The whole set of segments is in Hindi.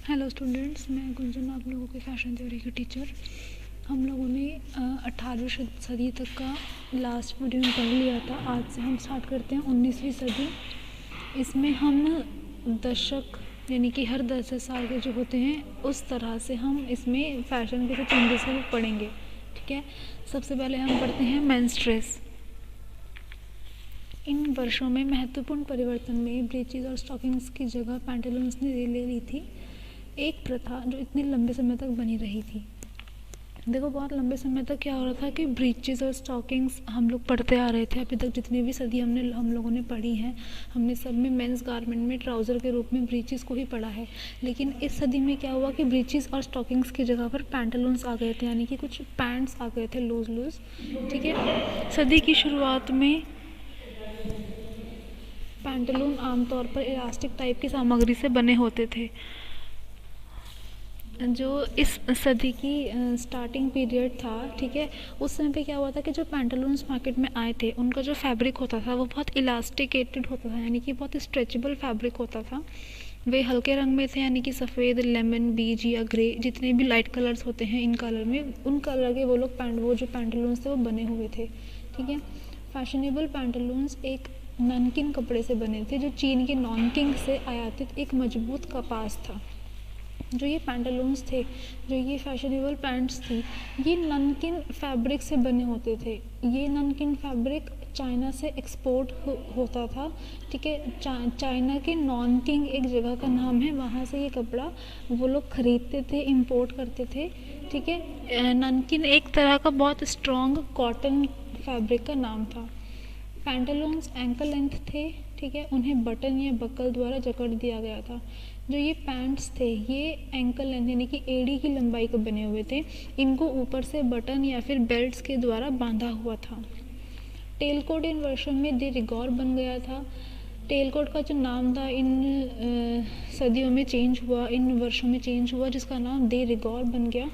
हेलो स्टूडेंट्स, मैं गुंजन, आप लोगों के फैशन थ्योरी की टीचर। हम लोगों ने 18वीं सदी तक का लास्ट वीडियो में पढ़ लिया था। आज से हम स्टार्ट करते हैं 19वीं सदी। इसमें हम दशक यानी कि हर 10 साल के जो होते हैं उस तरह से हम इसमें फैशन के जो चेंजेस हैं वो पढ़ेंगे। ठीक है, सबसे पहले हम पढ़ते हैं मेंस ड्रेस। इन वर्षों में महत्वपूर्ण परिवर्तन में ब्रीचेस और स्टॉकिंग्स की जगह पैंटालून्स ने ले ली थी, एक प्रथा जो इतने लंबे समय तक बनी रही थी। देखो, बहुत लंबे समय तक क्या हो रहा था कि ब्रीचेस और स्टॉकिंग्स हम लोग पढ़ते आ रहे थे। अभी तक जितनी भी सदी हम लोगों ने पढ़ी है, हमने सब में मेंस गारमेंट में ट्राउज़र के रूप में ब्रीचेस को ही पढ़ा है। लेकिन इस सदी में क्या हुआ कि ब्रीचेस और स्टॉकिंग्स की जगह पर पैंटालून्स आ गए थे, यानी कि कुछ पैंट्स आ गए थे लूज। ठीक है, सदी की शुरुआत में पैंटालून आमतौर पर इलास्टिक टाइप की सामग्री से बने होते थे। जो इस सदी की स्टार्टिंग पीरियड था, ठीक है, उस समय पे क्या हुआ था कि जो पैंटालून्स मार्केट में आए थे उनका जो फैब्रिक होता था वो बहुत इलास्टिकेटेड होता था, यानी कि बहुत स्ट्रेचेबल फैब्रिक होता था। वे हल्के रंग में थे, यानी कि सफ़ेद, लेमन, बीज या ग्रे, जितने भी लाइट कलर्स होते हैं इन कलर में, उन कलर के वो जो पैंटालून्स थे वो बने हुए थे। ठीक है, फैशनेबल पैंटालून्स एक ननकिन कपड़े से बने थे जो चीन के नॉनकिंग से आयातित एक मजबूत कपास था। जो ये पैंटालून्स थे, जो ये फैशनेबल पैंट्स थी, ये ननकिन फैब्रिक से बने होते थे। ये ननकिन फैब्रिक चाइना से एक्सपोर्ट होता था। ठीक है, चाइना के नॉनकिंग एक जगह का नाम है, वहाँ से ये कपड़ा वो लोग ख़रीदते थे, इंपोर्ट करते थे। ठीक है, ननकिन एक तरह का बहुत स्ट्रॉन्ग कॉटन फैब्रिक का नाम था। पैंटालून्स एंकल लेंथ थे। ठीक है, उन्हें बटन या बकल द्वारा जकड़ दिया गया था। जो ये पैंट्स थे ये एंकल लेंथ यानी कि एड़ी की लंबाई के बने हुए थे। इनको ऊपर से बटन या फिर बेल्ट्स के द्वारा बांधा हुआ था। टेलकोट इन वर्षों में दे रिगॉर बन गया था। टेलकोट का जो नाम था इन सदियों में चेंज हुआ, इन वर्षों में चेंज हुआ, जिसका नाम दे रिगॉर बन गया।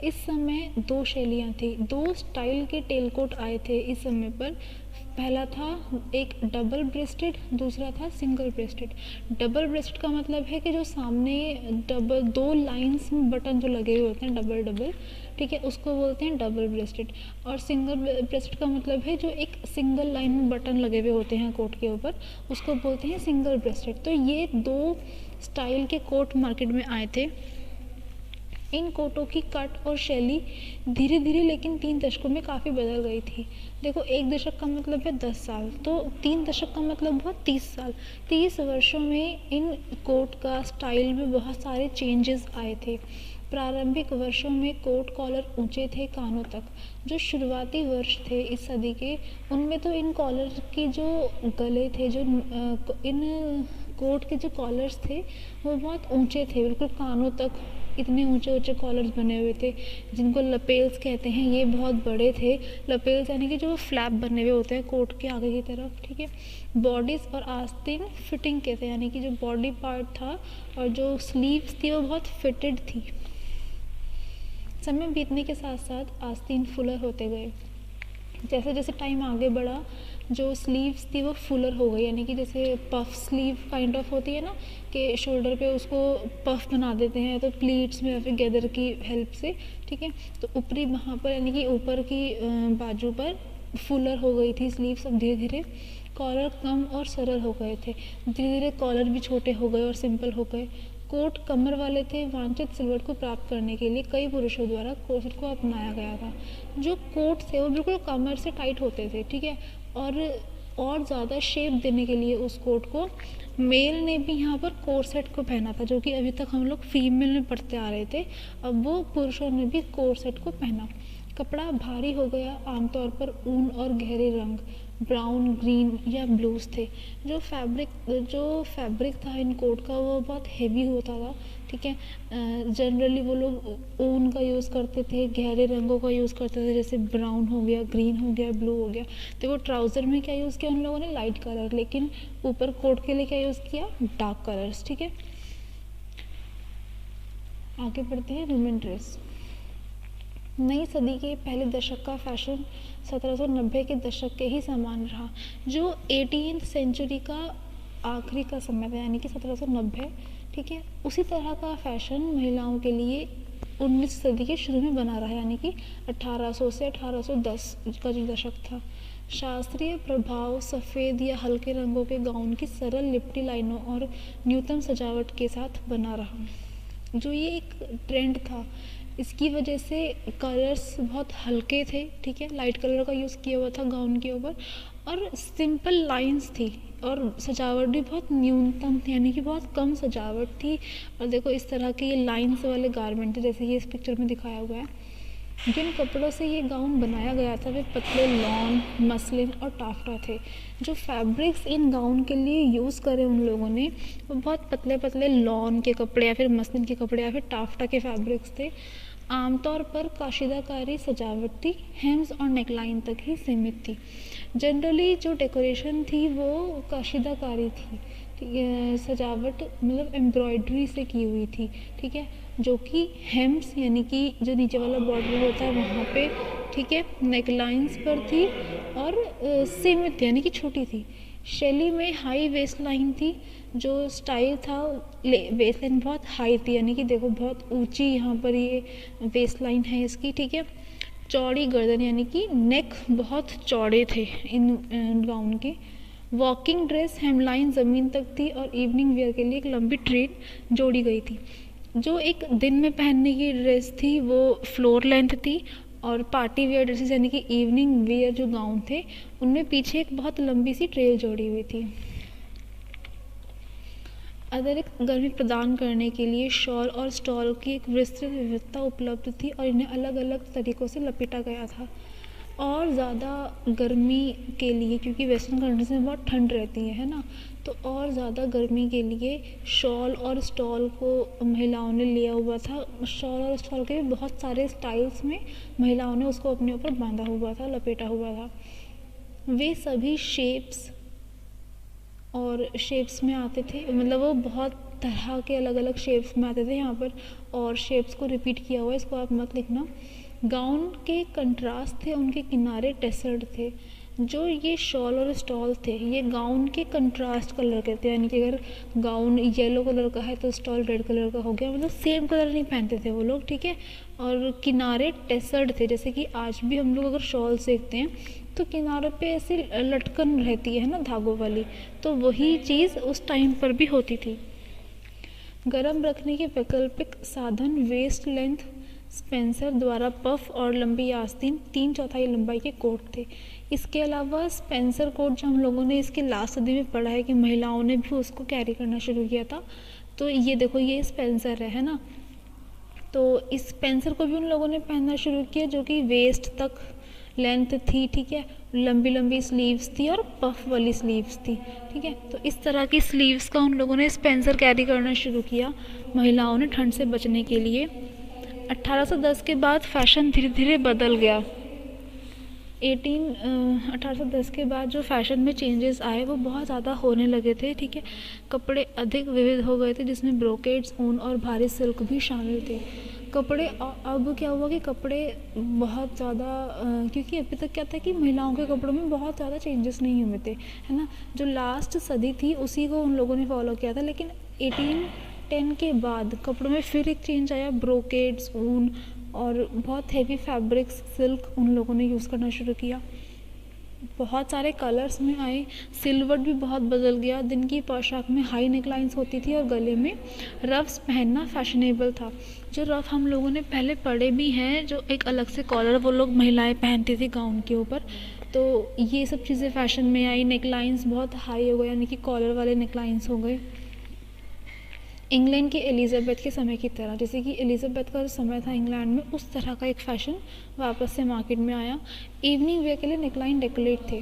इस समय दो शैलियाँ थी, दो स्टाइल के टेलकोट आए थे इस समय पर। पहला था एक डबल ब्रेस्टेड, दूसरा था सिंगल ब्रेस्टेड। डबल ब्रेस्टेड का मतलब है कि जो सामने दो लाइंस में बटन जो लगे हुए होते हैं डबल, ठीक है, उसको बोलते हैं डबल ब्रेस्टेड। और सिंगल ब्रेस्टेड का मतलब है जो एक सिंगल लाइन में बटन लगे हुए होते हैं कोट के ऊपर, उसको बोलते हैं सिंगल ब्रेस्टेड। तो ये दो स्टाइल के कोट मार्केट में आए थे। इन कोटों की कट और शैली धीरे धीरे लेकिन 3 दशकों में काफ़ी बदल गई थी। देखो, 1 दशक का मतलब है 10 साल, तो 3 दशक का मतलब हुआ 30 साल। 30 वर्षों में इन कोट का स्टाइल में बहुत सारे चेंजेस आए थे। प्रारंभिक वर्षों में कोट कॉलर ऊंचे थे कानों तक। जो शुरुआती वर्ष थे इस सदी के, उनमें तो इन कॉलर की जो गले थे, जो इन कोट के जो कॉलर्स थे वो बहुत ऊंचे थे, बिल्कुल कानों तक इतने ऊंचे ऊंचे कॉलर्स बने हुए थे, जिनको लपेल्स कहते हैं। ये बहुत बड़े थे। लपेल्स यानी कि जो फ्लैप बने हुए होते हैं कोट के आगे की तरफ। ठीक है, बॉडीज और आस्तीन फिटिंग कहते हैं, यानी कि जो बॉडी पार्ट था और जो स्लीव्स थी वो बहुत फिटेड थी। समय बीतने के साथ साथ आस्तीन फुलर होते गए। जैसे जैसे टाइम आगे बढ़ा, जो स्लीव्स थी वो फुलर हो गई, यानी कि जैसे पफ स्लीव काइंड ऑफ होती है ना, कि शोल्डर पे उसको पफ बना देते हैं तो प्लीट्स में या फिर गैदर की हेल्प से। ठीक है, तो ऊपरी वहाँ पर यानी कि ऊपर की बाजू पर फुलर हो गई थी स्लीव्स। अब धीरे धीरे कॉलर कम और सरल हो गए थे, धीरे धीरे कॉलर भी छोटे हो गए और सिंपल हो गए। कोट कमर वाले थे। वांछित सिलवट को प्राप्त करने के लिए कई पुरुषों द्वारा कोर्सेट को अपनाया गया था। जो कोट थे वो बिल्कुल कमर से टाइट होते थे। ठीक है, और ज़्यादा शेप देने के लिए उस कोट को मेल ने भी यहाँ पर कोर्सेट को पहना था, जो कि अभी तक हम लोग फीमेल में पढ़ते आ रहे थे। अब वो पुरुषों ने भी कोर्सेट को पहना। कपड़ा भारी हो गया। आमतौर पर ऊन और गहरे रंग ब्राउन, ग्रीन या ब्लूज थे। जो फैब्रिक था इन कोट का वो बहुत हेवी होता था। ठीक है, जनरली वो लोग ऊन का यूज़ करते थे, गहरे रंगों का यूज़ करते थे, जैसे ब्राउन हो गया, ग्रीन हो गया, ब्लू हो गया। तो वो ट्राउज़र में क्या यूज़ किया उन लोगों ने? Light colour. लेकिन ऊपर कोट के लिए क्या यूज़ किया? Dark colours. ठीक है, आगे बढ़ते हैं वुमेन ड्रेस। नई सदी के पहले दशक का फैशन 1790 के दशक के ही समान रहा। जो 18th सेंचुरी का आखिरी का समय था, यानी कि 1790। ठीक है। उसी तरह का फैशन महिलाओं के लिए 19वीं सदी के शुरू में बना रहा, यानी कि 1800 से 1810 का जो दशक था। शास्त्रीय प्रभाव सफ़ेद या हल्के रंगों के गाउन की सरल लिपटी लाइनों और न्यूनतम सजावट के साथ बना रहा। जो ये एक ट्रेंड था, इसकी वजह से कलर्स बहुत हल्के थे, ठीक है, लाइट कलर का यूज़ किया हुआ था गाउन के ऊपर, और सिंपल लाइंस थी, और सजावट भी बहुत न्यूनतम थी, यानी कि बहुत कम सजावट थी। और देखो इस तरह के ये लाइंस वाले गारमेंट थे, जैसे ये इस पिक्चर में दिखाया हुआ है। जिन कपड़ों से ये गाउन बनाया गया था वे पतले लॉन, मसलिन और टाफ्टा थे। जो फैब्रिक्स इन गाउन के लिए यूज़ करे उन लोगों ने, वो बहुत पतले पतले लॉन के कपड़े या फिर मसलिन के कपड़े या फिर टाफ्टा के फैब्रिक्स थे। आमतौर पर काशीदाकारी सजावट थी, हेम्स और नेकलाइन तक ही सीमित थी। जनरली जो डेकोरेशन थी वो काशीदाकारी थी, सजावट मतलब एम्ब्रॉयडरी से की हुई थी, ठीक है, जो कि हेम्स यानी कि जो नीचे वाला बॉर्डर होता है वहाँ पे, ठीक है, नेकलाइंस पर थी, और सीमित यानी कि छोटी थी। शैली में हाई वेस्ट लाइन थी, जो स्टाइल था वेस्ट लाइन बहुत हाई थी, यानी कि देखो बहुत ऊंची यहाँ पर ये वेस्ट लाइन है इसकी, ठीक है। चौड़ी गर्दन यानी कि नेक बहुत चौड़े थे इन गाउन के। वॉकिंग ड्रेस हेमलाइन ज़मीन तक थी और इवनिंग वेयर के लिए एक लंबी ट्रेन जोड़ी गई थी। जो एक दिन में पहनने की ड्रेस थी वो फ्लोर लेंथ थी, और पार्टी वेयर ड्रेसेस यानी कि इवनिंग वेयर जो गाउन थे उनमें पीछे एक बहुत लंबी सी ट्रेल जोड़ी हुई थी। अतिरिक्त गर्मी प्रदान करने के लिए शॉल और स्टॉल की एक विस्तृत विविधता उपलब्ध थी, और इन्हें अलग अलग तरीक़ों से लपेटा गया था। और ज़्यादा गर्मी के लिए, क्योंकि वेस्टर्न कंट्रीज में बहुत ठंड रहती है ना, तो और ज़्यादा गर्मी के लिए शॉल और स्टॉल को महिलाओं ने लिया हुआ था। शॉल और स्टॉल के बहुत सारे स्टाइल्स में महिलाओं ने उसको अपने ऊपर बांधा हुआ था, लपेटा हुआ था। वे सभी शेप्स में आते थे, मतलब वो बहुत तरह के अलग अलग शेप्स में आते थे यहाँ पर, और शेप्स को रिपीट किया हुआ है, इसको आप मत लिखना। गाउन के कंट्रास्ट थे, उनके किनारे टेसर्ड थे। जो ये शॉल और स्टॉल थे ये गाउन के कंट्रास्ट कलर के थे, यानी कि अगर गाउन येलो कलर का है तो स्टॉल रेड कलर का हो गया, मतलब सेम कलर नहीं पहनते थे वो लोग, ठीक है। और किनारे टेसर्ड थे, जैसे कि आज भी हम लोग अगर शॉल देखते हैं तो किनारों पे ऐसे लटकन रहती है ना धागों वाली, तो वही चीज़ उस टाइम पर भी होती थी। गरम रखने के वैकल्पिक साधन वेस्ट लेंथ स्पेंसर द्वारा पफ और लंबी आस्तीन 3/4 लंबाई के कोट थे। इसके अलावा स्पेंसर कोट जो हम लोगों ने इसके लास्ट सदी में पढ़ा है कि महिलाओं ने भी उसको कैरी करना शुरू किया था, तो ये देखो ये स्पेंसर है ना, तो इस स्पेंसर को भी उन लोगों ने पहनना शुरू किया, जो कि वेस्ट तक लेंथ थी, ठीक है, लंबी लंबी स्लीव्स थी और पफ वाली स्लीव्स थी, ठीक है। तो इस तरह की स्लीव्स का उन लोगों ने स्पेंसर कैरी करना शुरू किया महिलाओं ने ठंड से बचने के लिए। 1810 के बाद फैशन धीरे धीरे बदल गया। 1810 के बाद जो फैशन में चेंजेस आए वो बहुत ज़्यादा होने लगे थे, ठीक है। कपड़े अधिक विविध हो गए थे, जिसमें ब्रोकेड्स, ऊन और भारी सिल्क भी शामिल थे। कपड़े अब क्या हुआ कि कपड़े बहुत ज़्यादा, क्योंकि अभी तक क्या था कि महिलाओं के कपड़ों में बहुत ज़्यादा चेंजेस नहीं हुए थे, है ना। जो लास्ट सदी थी उसी को उन लोगों ने फॉलो किया था, लेकिन 1810 के बाद कपड़ों में फिर एक चेंज आया, ब्रोकेड्स, ऊन और बहुत हैवी फैब्रिक्स, सिल्क उन लोगों ने यूज़ करना शुरू किया। बहुत सारे कलर्स में आए, सिल्वर भी बहुत बदल गया। दिन की पोशाक में हाई नेकलाइंस होती थी और गले में रफ्स पहनना फैशनेबल था। जो रफ हम लोगों ने पहले पढ़े भी हैं, जो एक अलग से कॉलर वो लोग महिलाएं पहनती थी गाउन के ऊपर, तो ये सब चीज़ें फैशन में आई। नेकलाइंस बहुत हाई हो गए, यानी कि कॉलर वाले नेकलाइंस हो गए। इंग्लैंड की एलिज़ाबेथ के समय की तरह, जैसे कि एलिज़ाबेथ का जो समय था इंग्लैंड में, उस तरह का एक फ़ैशन वापस से मार्केट में आया। इवनिंग वेयर के लिए नेकलाइन डेकोरेट थे।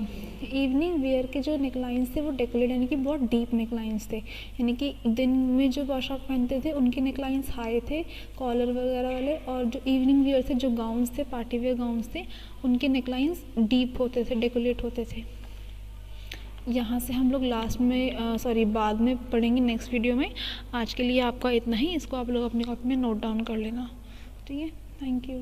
इवनिंग वेयर के जो नेकलाइंस थे वो डेकोरेट यानी कि बहुत डीप नेकलाइंस थे, यानी कि दिन में जो पोशाक पहनते थे उनके नेकलाइंस हाई थे, कॉलर वगैरह वाले, और जो इवनिंग वेयर थे, जो गाउन्स थे, पार्टी वेयर गाउन्स थे, उनके नेकलाइंस डीप होते थे, डेकोरेट होते थे। यहाँ से हम लोग बाद में पढ़ेंगे नेक्स्ट वीडियो में। आज के लिए आपका इतना ही, इसको आप लोग अपनी कॉपी में नोट डाउन कर लेना, ठीक है। Thank you.